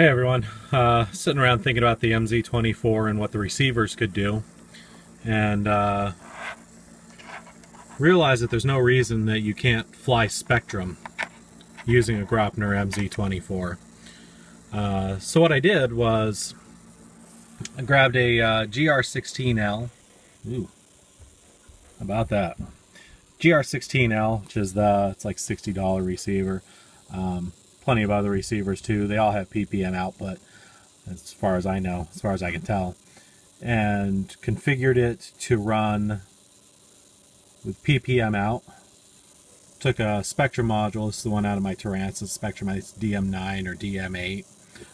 Hey everyone, sitting around thinking about the MZ-24 and what the receivers could do, and realize that there's no reason that you can't fly Spektrum using a Graupner MZ-24. So what I did was I grabbed a GR16L. Ooh, how about that? GR16L, which is it's like $60 receiver. Plenty of other receivers too. They all have PPM output, as far as I know, as far as I can tell. And configured it to run with PPM out. Took a Spektrum module, this is the one out of my Terrance, Spektrum, it's DM9 or DM8.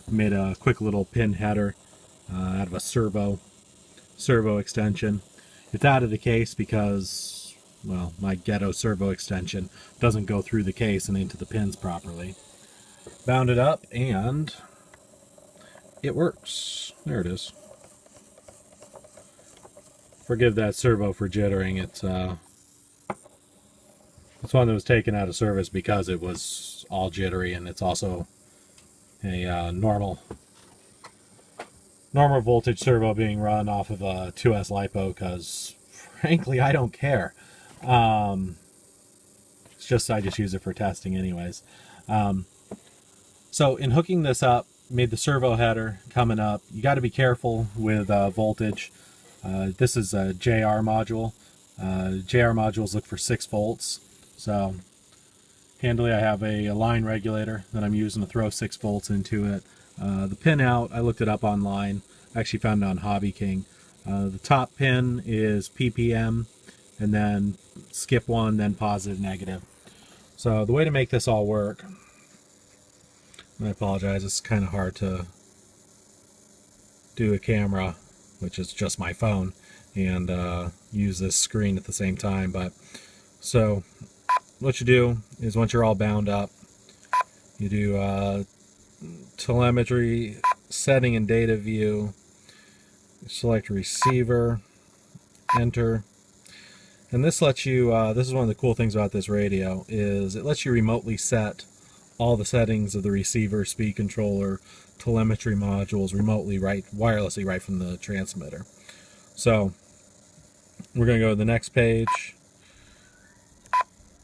Made a quick little pin header out of a servo extension. It's out of the case because, well, my ghetto servo extension doesn't go through the case and into the pins properly. Bound it up and it works. There it is. Forgive that servo for jittering. It's one that was taken out of service because it was all jittery, and it's also a normal voltage servo being run off of a 2S LiPo because frankly I don't care. It's just I just use it for testing anyways. So in hooking this up, made the servo header coming up. You got to be careful with voltage. This is a JR module. JR modules look for 6 volts. So handily I have a line regulator that I'm using to throw 6 volts into it. The pin out, I looked it up online. I actually found it on HobbyKing. The top pin is PPM, and then skip one, then positive, negative. So the way to make this all work, I apologize, it's kind of hard to do a camera, which is just my phone, and use this screen at the same time. But so what you do is once you're all bound up, you do telemetry, setting and data view, select receiver, enter, and this lets you, this is one of the cool things about this radio, is it lets you remotely set all the settings of the receiver, speed controller, telemetry modules remotely, wirelessly right from the transmitter. So we're going to go to the next page.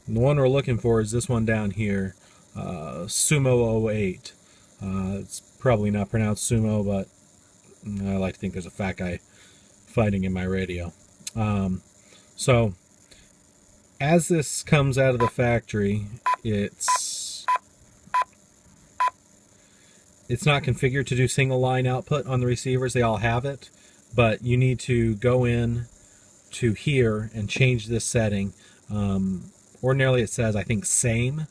And the one we're looking for is this one down here, Sumo 08. It's probably not pronounced Sumo, but I like to think there's a fat guy fighting in my radio. So as this comes out of the factory, it's not configured to do single line output on the receivers. They all have it, but you need to go in to here and change this setting. Ordinarily it says, I think, same,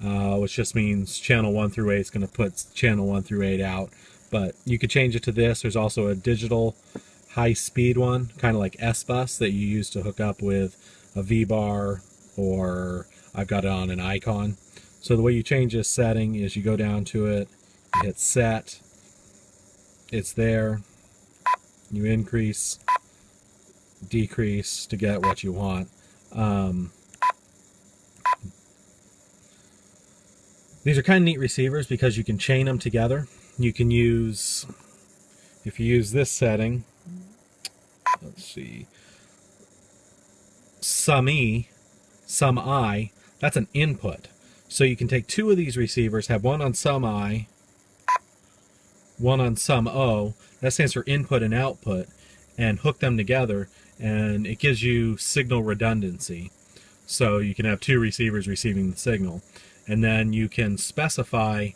which just means channel 1 through 8 is going to put channel 1 through 8 out. But you could change it to this. There's also a digital high-speed one, kind of like S-Bus, that you use to hook up with a V-bar, or I've got it on an Icon. So the way you change this setting is you go down to it, you hit set, it's there, you increase, decrease to get what you want. These are kind of neat receivers because you can chain them together. You can use, if you use this setting, let's see, sum E, sum I, that's an input. So you can take 2 of these receivers, have one on sum I, one on sum O, that stands for input and output, and hook them together, and it gives you signal redundancy. So you can have 2 receivers receiving the signal. And then you can specify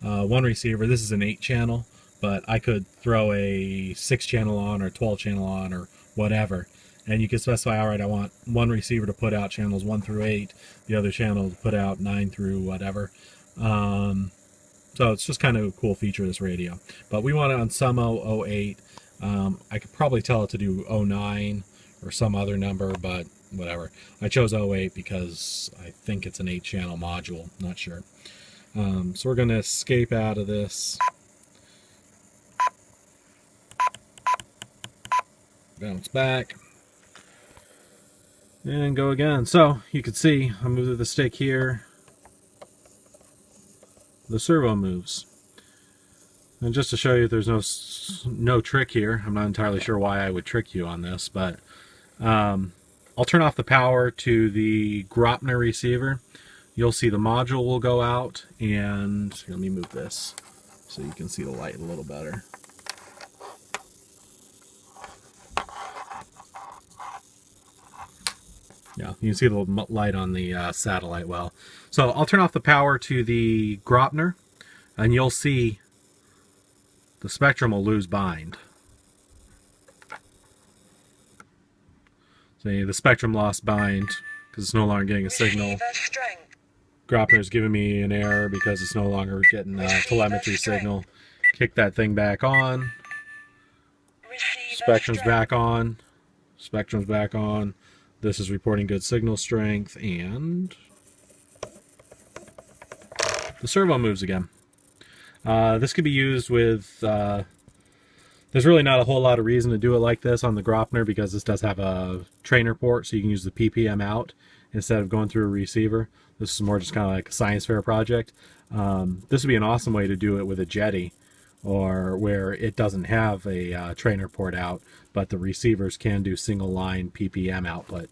one receiver. This is an 8-channel, but I could throw a 6-channel on or 12-channel on or whatever. And you can specify, all right, I want one receiver to put out channels 1 through 8, the other channel to put out 9 through whatever. So it's just kind of a cool feature of this radio. But we want it on Sumo 08. I could probably tell it to do 09 or some other number, but whatever. I chose 08 because I think it's an 8-channel module. Not sure. So we're going to escape out of this. Bounce back. And go again. So you can see, I move the stick here. The servo moves. And just to show you there's no trick here, I'm not entirely sure why I would trick you on this, but I'll turn off the power to the Graupner receiver. You'll see the module will go out, and let me move this so you can see the light a little better. Yeah, you can see the light on the satellite well. So I'll turn off the power to the Graupner, and you'll see the Spektrum will lose bind. See, the Spektrum lost bind because it's no longer getting a signal. Graupner's giving me an error because it's no longer getting a telemetry signal. Kick that thing back on. Spektrum's back on. Spektrum's back on. This is reporting good signal strength, and the servo moves again. This could be used with, there's really not a whole lot of reason to do it like this on the Graupner because this does have a trainer port, so you can use the PPM out instead of going through a receiver. This is more just kind of like a science fair project. This would be an awesome way to do it with a Jetty, or where it doesn't have a trainer port out, but the receivers can do single line PPM output.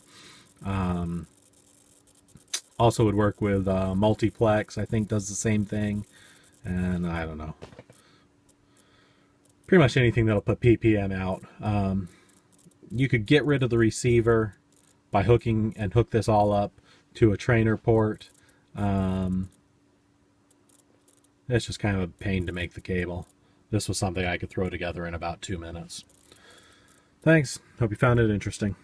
Also would work with multiplex, I think does the same thing, and I don't know. Pretty much anything that'll put PPM out. You could get rid of the receiver by hook this all up to a trainer port. It's just kind of a pain to make the cable. This was something I could throw together in about 2 minutes. Thanks. Hope you found it interesting.